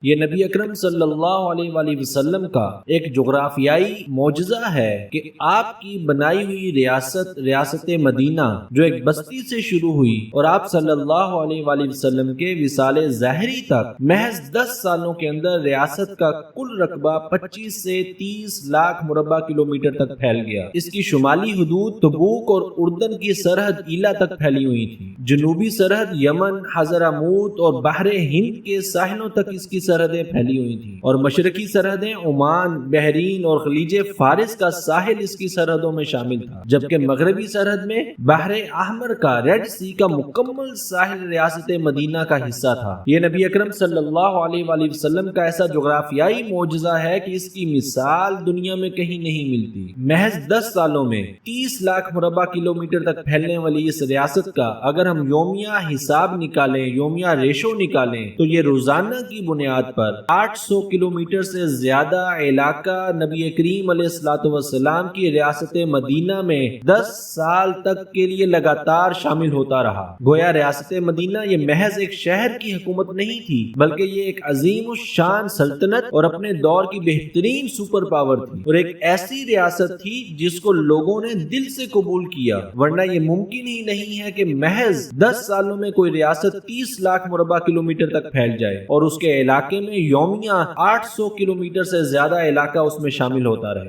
یہ نبی اکرم صلی اللہ علیہ وآلہ وسلم کا ایک جغرافیائی معجزہ ہے کہ آپ کی بنائی ہوئی ریاست مدینہ جو ایک بستی سے شروع ہوئی اور آپ صلی اللہ علیہ وآلہ وسلم کے وصال ظاہری تک محض 10 سالوں کے اندر ریاست کا کل رقبہ 25 سے 30 لاکھ مربع کلومیٹر تک پھیل گیا۔ اس کی شمالی حدود تبوک اور اردن کی سرحد ایلا تک پھیلی ہوئی تھی۔ جنوبی سرحد یمن، حضرموت اور بحر ہند کے ساحلوں تک اس کی سرحدیں پھیلی ہوئی تھیں، اور مشرقی سرحدیں عمان، بحرین اور خلیج فارس کا ساحل اس کی سرحدوں میں شامل تھا، جبکہ مغربی سرحد میں بحر احمر کا ریڈ سی کا مکمل ساحل ریاست مدینہ کا حصہ تھا۔ یہ نبی اکرم صلی اللہ علیہ وآلہ وسلم کا ایسا جغرافیائی معجزہ ہے کہ اس کی مثال دنیا میں کہیں نہیں ملتی۔ محض 10 سالوں میں 30 لاکھ مربع کلومیٹر تک پھیلنے والی اس ریاست کا اگر ہم یومیہ حساب نکالیں، یومیہ ریشو نکالیں، تو یہ روزانہ کی بنیاد پر 800 کلومیٹر سے زیادہ علاقہ نبی کریم علیہ الصلوۃ والسلام کی ریاست مدینہ میں 10 سال تک کے لیے لگاتار شامل ہوتا رہا۔ گویا ریاست مدینہ یہ محض ایک شہر کی حکومت نہیں تھی، بلکہ یہ ایک عظیم الشان سلطنت اور اپنے دور کی بہترین سپر پاور تھی، اور ایک ایسی ریاست تھی جس کو لوگوں نے دل سے قبول کیا، ورنہ یہ ممکن ہی نہیں ہے کہ محض 10 سالوں میں کوئی ریاست 30 لاکھ مربع کلومیٹر تک پھیل جائے اور اس کے علاقے میں یومیہ 800 کلومیٹر سے زیادہ علاقہ اس میں شامل ہوتا رہے۔